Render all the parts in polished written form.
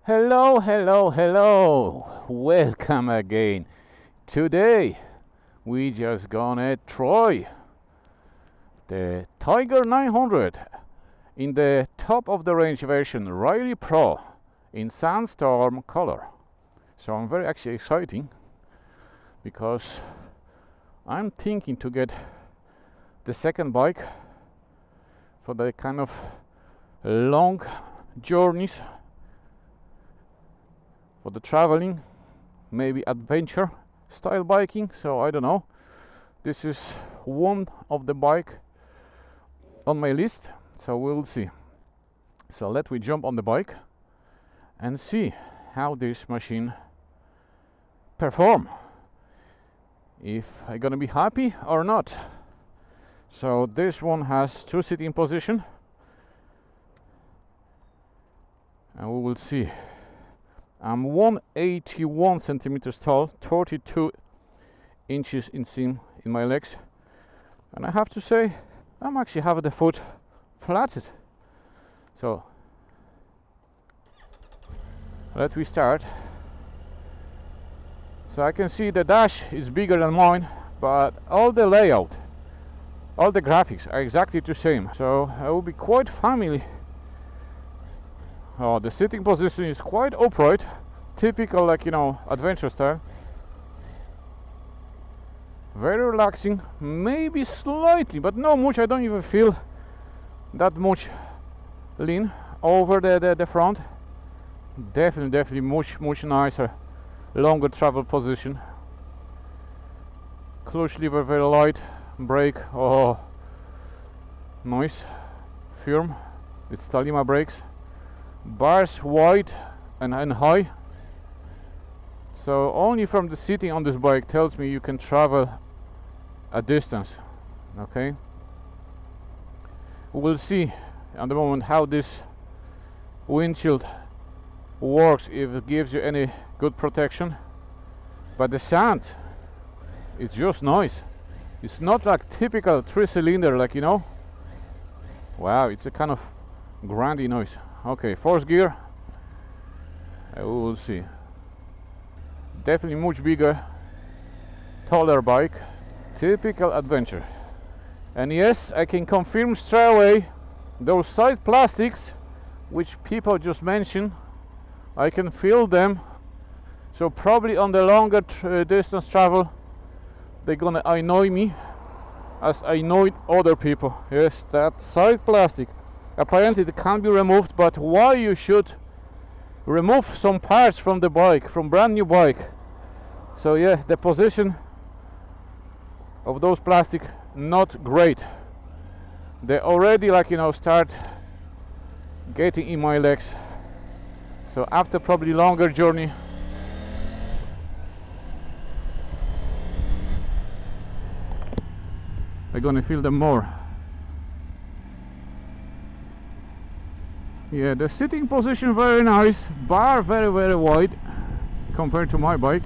Hello, hello, hello. Welcome again. Today we just gonna try the Tiger 900 in the top of the range version Riley Pro in Sandstorm color. So I'm very actually exciting because I'm thinking to get the second bike for the kind of long journeys, for the traveling, maybe adventure style biking. So I don't know, this is one of the bike on my list, so we'll see. So let me jump on the bike and see how this machine perform, if I'm gonna be happy or not. So this one has two sitting position, and we will see. I'm 181 centimeters tall, 32 inches inseam in my legs, and I have to say I'm actually having the foot flatted. So let me start. So I can see the dash is bigger than mine, but all the layout, all the graphics are exactly the same, so I will be quite familiar. Oh, the sitting position is quite upright, typical, like, you know, adventure style. Very relaxing, maybe slightly, but not much. I don't even feel that much lean over the front. Definitely much nicer, longer travel position. Clutch lever very light, brake, oh, nice, firm. It's Talima brakes. Bars wide and high, so only from the sitting on this bike tells me you can travel a distance. Okay, we'll see at the moment how this windshield works, if it gives you any good protection. But the sound is just nice. It's not like typical 3-cylinder, like, you know. Wow, it's a kind of grindy noise. Okay, fourth gear, we will see. Definitely much bigger, taller bike, typical adventure. And yes, I can confirm straight away, those side plastics which people just mentioned, I can feel them. So probably on the longer distance travel, they're gonna annoy me as I annoyed other people. Yes, that side plastic, apparently it can be removed, but why you should remove some parts from the bike, from brand new bike? So yeah, the position of those plastic not great. They already, like, you know, start getting in my legs. So after probably longer journey, I'm gonna feel them more. Yeah, the sitting position very nice, bar very wide compared to my bike.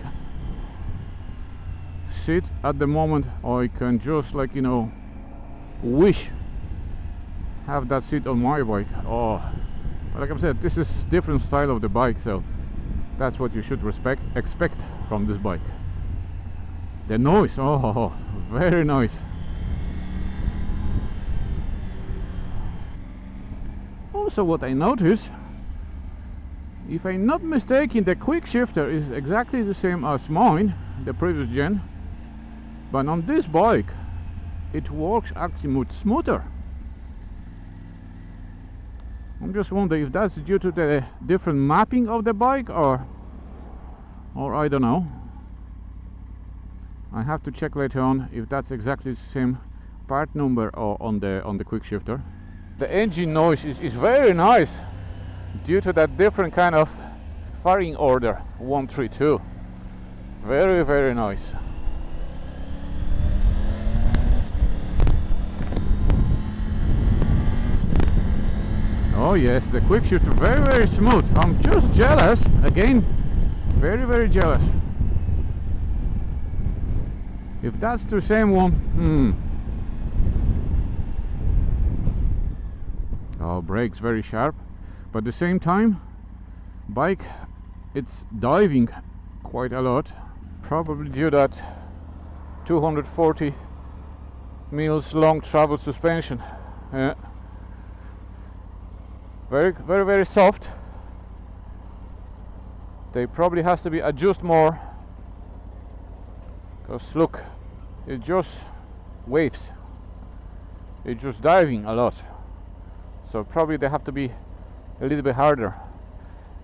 Sit at the moment, I can just, like, you know, wish have that seat on my bike. Oh, like I said, this is different style of the bike, so that's what you should expect from this bike. The noise, oh, very nice. Also, what I notice, if I'm not mistaken, the quick shifter is exactly the same as mine, the previous gen, but on this bike it works actually much smoother. I'm just wondering if that's due to the different mapping of the bike, or I don't know. I have to check later on if that's exactly the same part number or on the quick shifter. The engine noise is very nice due to that different kind of firing order 132. Very nice. Oh yes, the quick shifter very smooth. I'm just jealous again, very jealous. If that's the same one, Oh, brakes very sharp, but at the same time bike, it's diving quite a lot, probably due to that 240 mils long travel suspension. Yeah. Very soft. They probably has to be adjust more, because look, it just waves, it's just diving a lot, so probably they have to be a little bit harder.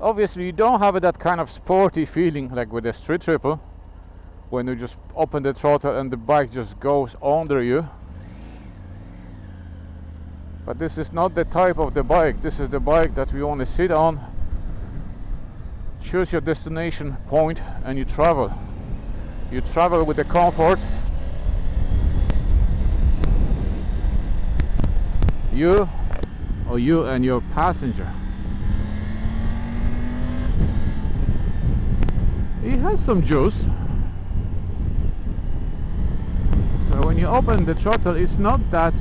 Obviously you don't have that kind of sporty feeling like with the street triple, when you just open the throttle and the bike just goes under you. But this is not the type of the bike. This is the bike that we want to sit on, choose your destination point, and you travel. You travel with the comfort. You and your passenger. It has some juice. So when you open the throttle, it's not that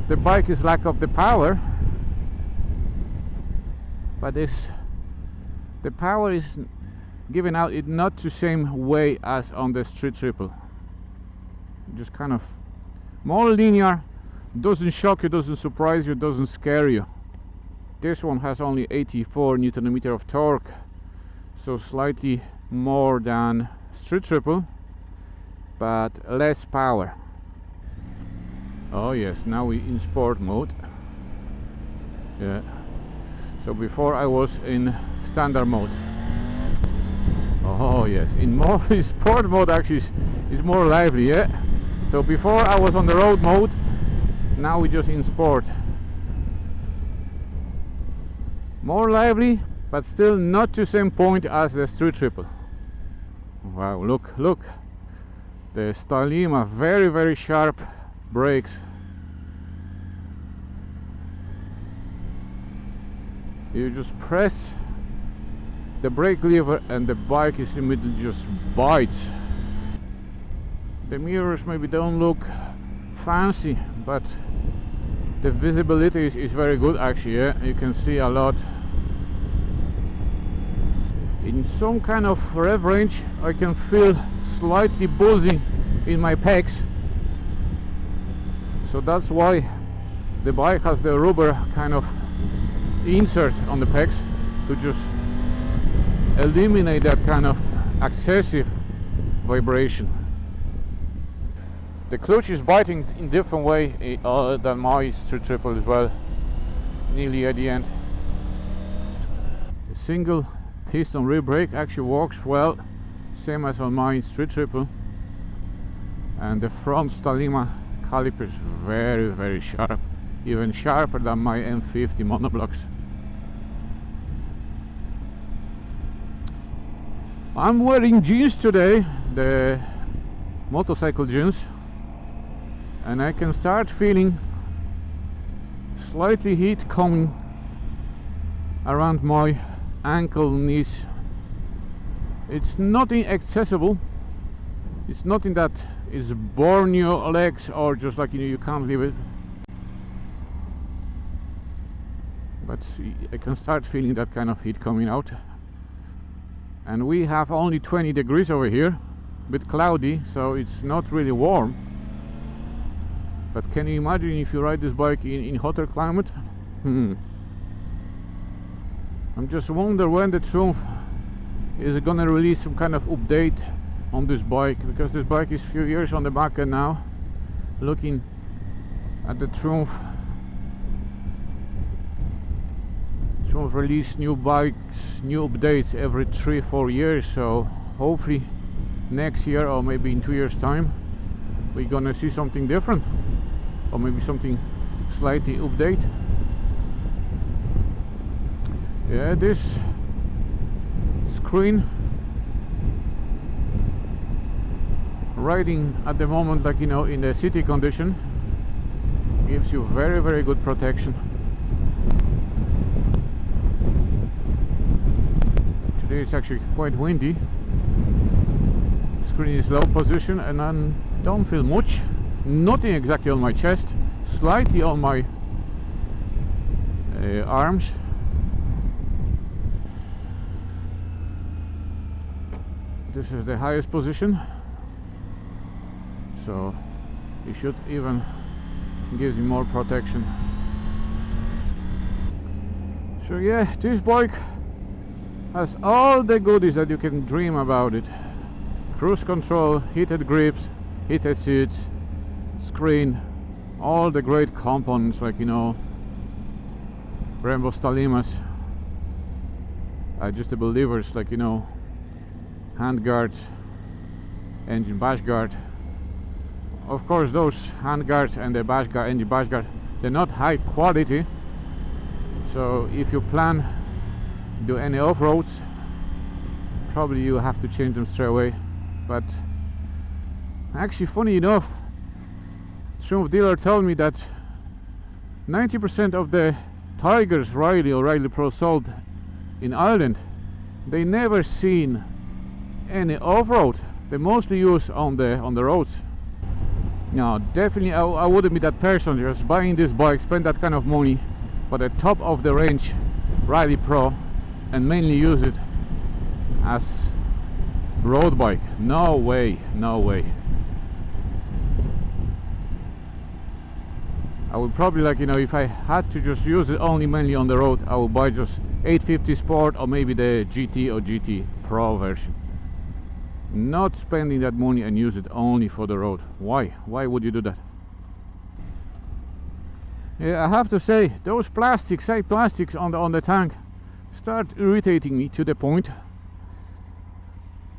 the bike is lack of the power, but the power is given out it not the same way as on the street triple. Just kind of more linear, doesn't shock you, doesn't surprise you, doesn't scare you. This one has only 84 Newton meter of torque, so slightly more than street triple, but less power. Oh yes, now we in sport mode. Yeah. So before I was in standard mode. Oh yes, in sport mode actually is more lively, yeah. So before I was on the road mode, now we just in sport. More lively, but still not to the same point as the street triple. Wow, look. The Stylema, very sharp brakes. You just press the brake lever and the bike is immediately just bites. The mirrors maybe don't look fancy, but the visibility is very good actually, yeah? You can see a lot. In some kind of rev range I can feel slightly buzzing in my pecs, so that's why the bike has the rubber kind of inserts on the pecs to just eliminate that kind of excessive vibration. The clutch is biting in different way than my street triple as well, nearly at the end. The single piston rear brake actually works well, same as on my street triple, and the front Stylema caliper is very sharp, even sharper than my M50 monoblocks. I'm wearing jeans today, the motorcycle jeans, and I can start feeling slightly heat coming around my ankle, knees. It's nothing accessible, it's nothing that is burn your legs or just like you can't leave it, but I can start feeling that kind of heat coming out. And we have only 20 degrees over here, a bit cloudy, so it's not really warm. But can you imagine if you ride this bike in hotter climate? I'm just wonder when the Triumph is gonna release some kind of update on this bike, because this bike is few years on the market now. Looking at the Triumph release new bikes, new updates every 3-4 years, so hopefully next year or maybe in 2 years time we're gonna see something different, or maybe something slightly update. Yeah, this screen riding at the moment, like in the city condition, gives you very good protection. Today it's actually quite windy. Screen is low position and I don't feel much, nothing exactly on my chest, slightly on my arms. This is the highest position, so it should even gives you more protection. So yeah, this bike has all the goodies that you can dream about it. Cruise control, heated grips, heated seats, screen, all the great components, like, you know, Brembo Stalimas, adjustable levers, like, you know, hand guards, engine bash guard. Of course, those hand guards and the bash guard, engine bash guard, they're not high quality, so if you plan do any off-roads, probably you have to change them straight away. But actually, funny enough, some dealer told me that 90% of the Tigers Riley or Riley Pro sold in Ireland, they never seen any off-road. They mostly use on the roads. No, definitely I wouldn't be that person just buying this bike, spend that kind of money for the top of the range Riley Pro and mainly use it as road bike. No way, no way. I would probably, like, you know, if I had to just use it only mainly on the road, I would buy just 850 Sport or maybe the GT or GT Pro version. Not spending that money and use it only for the road. Why would you do that? Yeah, I have to say, those plastics, side plastics on the tank start irritating me to the point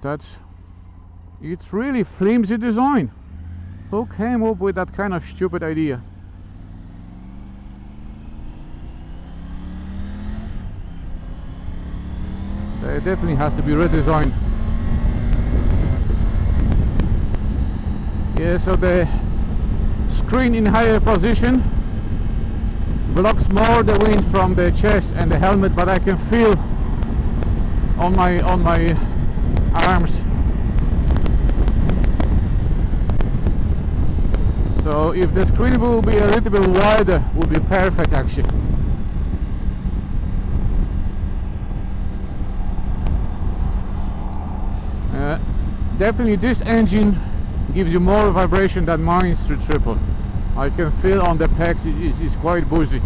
that it's really flimsy design. Who came up with that kind of stupid idea? It definitely has to be redesigned. Yeah, so the screen in higher position blocks more the wind from the chest and the helmet, but I can feel on my arms. So if the screen will be a little bit wider, would be perfect actually. Definitely this engine gives you more vibration than mine Street Triple. I can feel on the pegs it's quite boozy,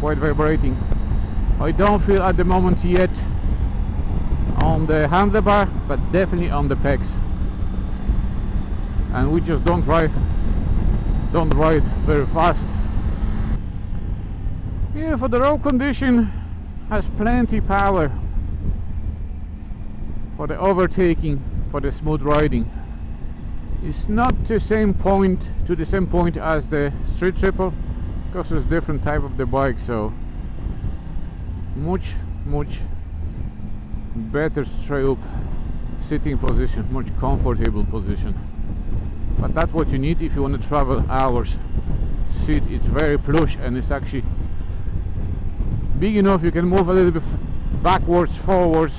quite vibrating. I don't feel at the moment yet on the handlebar, but definitely on the pegs. And we just don't ride very fast. Yeah, for the road condition, has plenty power for the overtaking, for the smooth riding. It's not the same point as the Street Triple, because it's different type of the bike, so much better straight up sitting position, much comfortable position. But that's what you need if you want to travel hours. Seat, it's very plush and it's actually big enough you can move a little bit backwards, forwards.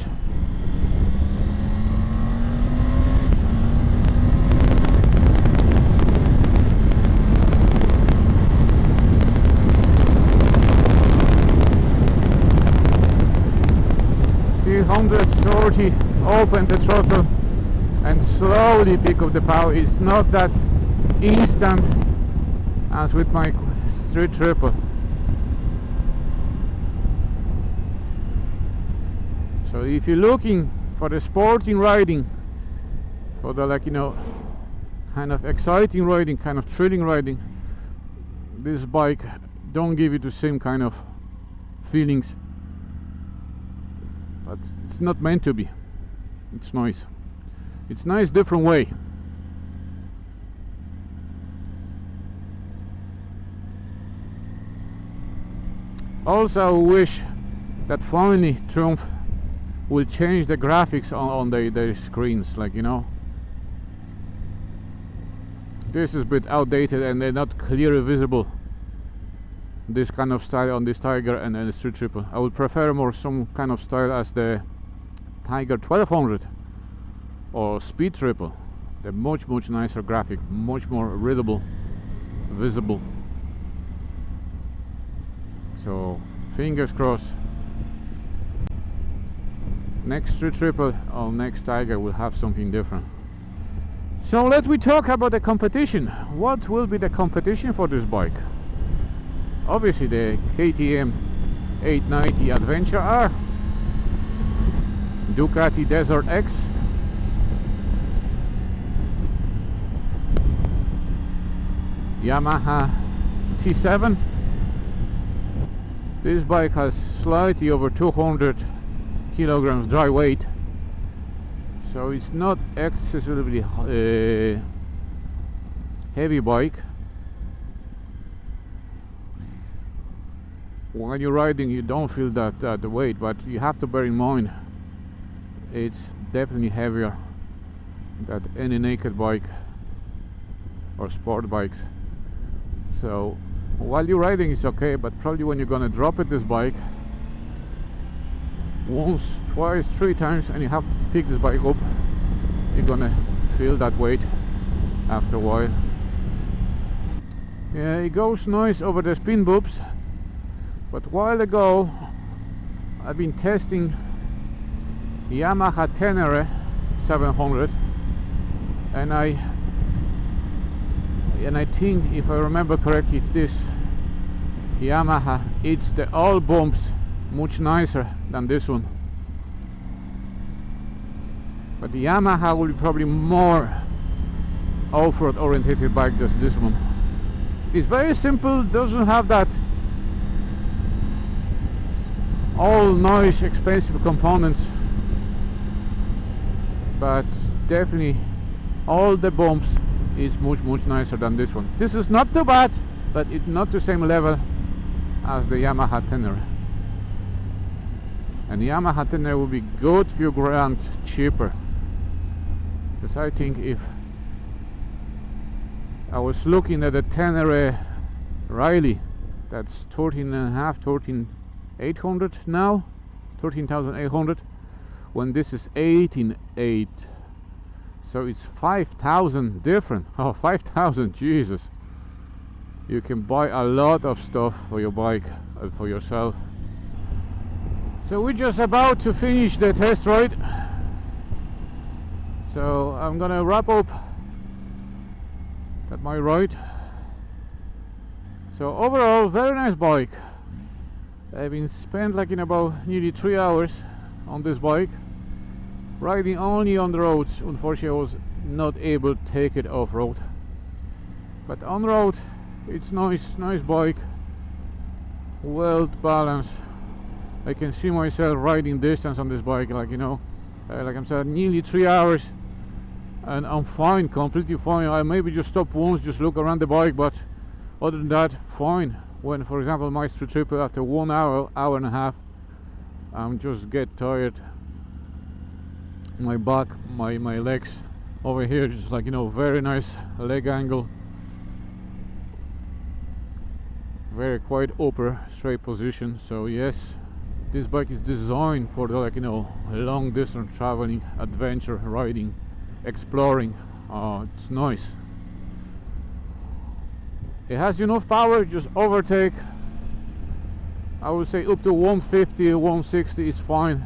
See, 130, open the throttle and slowly pick up the power. It's not that instant as with my Street Triple. So if you're looking for the sporting riding, for the, like, you know, kind of exciting riding, kind of thrilling riding, this bike don't give you the same kind of feelings. But it's not meant to be. It's nice. It's nice different way. Also, I wish that finally Triumph will change the graphics on their screens, like, you know. This is a bit outdated and they're not clearly visible, this kind of style on this Tiger and the Street Triple. I would prefer more some kind of style as the Tiger 1200 or Speed Triple. They're much nicer graphic, much more readable, visible. So fingers crossed next Street Triple or next Tiger will have something different. So let me talk about the competition. What will be the competition for this bike? Obviously the KTM 890 Adventure R, Ducati Desert X, Yamaha T7. This bike has slightly over 200 kilograms dry weight, so it's not excessively heavy bike. While you're riding you don't feel that weight, but you have to bear in mind it's definitely heavier than any naked bike or sport bikes. So while you're riding it's okay, but probably when you're gonna drop it, this bike, once, twice, 3 times, and you have to pick this bike up, you're gonna feel that weight after a while. Yeah, it goes nice over the spin boops, but a while ago I've been testing Yamaha Tenere 700, and I think, if I remember correctly, this Yamaha, it's the all bumps much nicer than this one, but the Yamaha will be probably more off-road oriented bike than this one. It's very simple, doesn't have that all nice expensive components, but definitely all the bumps is much nicer than this one. This is not too bad, but it's not the same level as the Yamaha Tenere. And the Yamaha Tenere will be good few grand cheaper, because I think if I was looking at the Tenere Riley, that's 13,800 now, 13,800, when this is 18,800. So it's 5,000 different. Oh, 5,000, Jesus. You can buy a lot of stuff for your bike and for yourself. So we're just about to finish the test ride, so I'm gonna wrap up at my ride. So overall, very nice bike. I've been spent like in about nearly 3 hours on this bike, riding only on the roads. Unfortunately I was not able to take it off-road, but on road it's nice bike, well balanced. I can see myself riding distance on this bike, like, you know, like I'm saying, nearly 3 hours, and I'm fine, completely fine. I maybe just stop once, just look around the bike, but other than that, fine. When, for example, my Street Triple, after 1 hour, hour and a half, I'm just get tired. My back, my legs over here, just like, you know, very nice leg angle, very quite upper straight position. So yes, this bike is designed for the, like, you know, long distance traveling, adventure riding, exploring. It's nice. It has enough power, just overtake. I would say up to 150 or 160 is fine.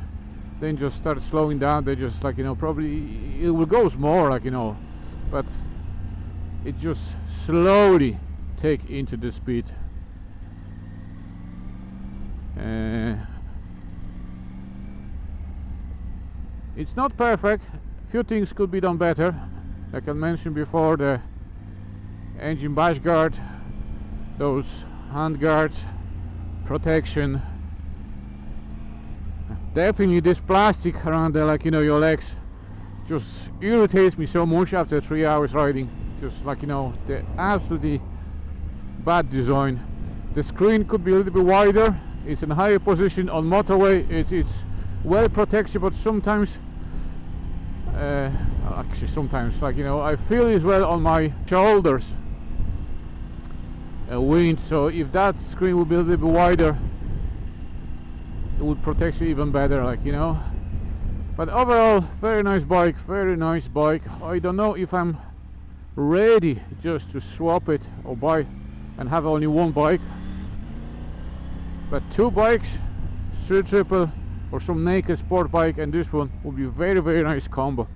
Then just start slowing down. They just, like, you know, probably it will go more, like, you know, but it just slowly take into the speed. It's not perfect. Few things could be done better. Like I mentioned before, the engine bash guard, those hand guards, protection. Definitely this plastic around the, like, you know, your legs just irritates me so much after 3 hours riding. Just, like, you know, the absolutely bad design. The screen could be a little bit wider. It's in a higher position on motorway. It's well protected, but sometimes actually sometimes, like, you know, I feel as well on my shoulders wind. So if that screen would be a little bit wider, it would protect you even better, like, you know. But overall, very nice bike, very nice bike. I don't know if I'm ready just to swap it or buy and have only one bike, but 2 bikes, Street Triple or some naked sport bike, and this one will be very nice combo.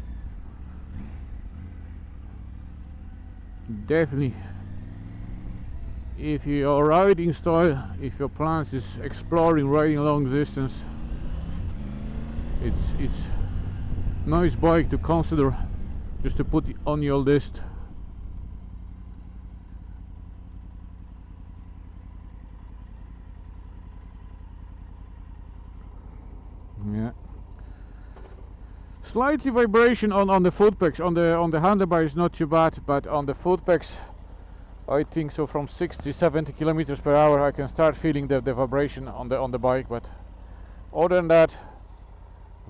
Definitely, if your riding style, if your plans is exploring, riding long distance, it's nice bike to consider, just to put it on your list. Yeah, slightly vibration on the foot pegs. On the handlebar is not too bad, but on the foot pegs, I think so from 60-70 kilometers per hour I can start feeling the vibration on the bike. But other than that,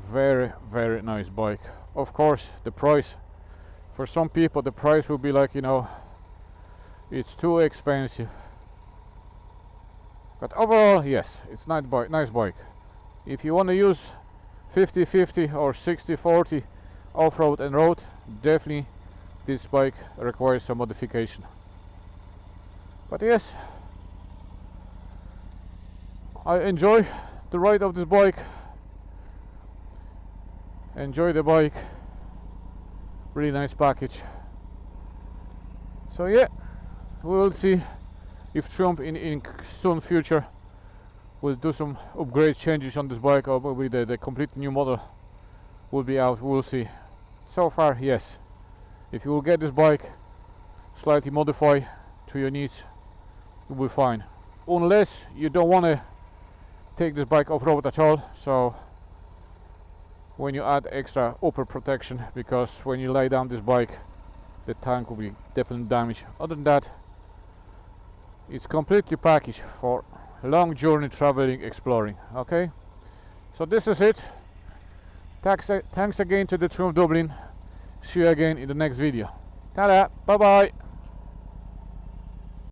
very nice bike. Of course, the price, for some people the price will be like, you know, it's too expensive, but overall, yes, it's nice bike. If you want to use 50-50 or 60-40 off-road and road, definitely this bike requires some modification. But yes, I enjoy the ride of this bike, enjoy the bike, really nice package. So yeah, we will see if Trump in soon future will do some upgrade changes on this bike, or maybe the complete new model will be out. We'll see. So far, yes, if you will get this bike slightly modify to your needs, you'll be fine, unless you don't want to take this bike off-road at all. So when you add extra upper protection, because when you lay down this bike, the tank will be definitely damaged. Other than that, it's completely packaged for long journey traveling, exploring. Okay, so this is it. Thanks again to the Trump Dublin. See you again in the next video. Ta-da, bye bye.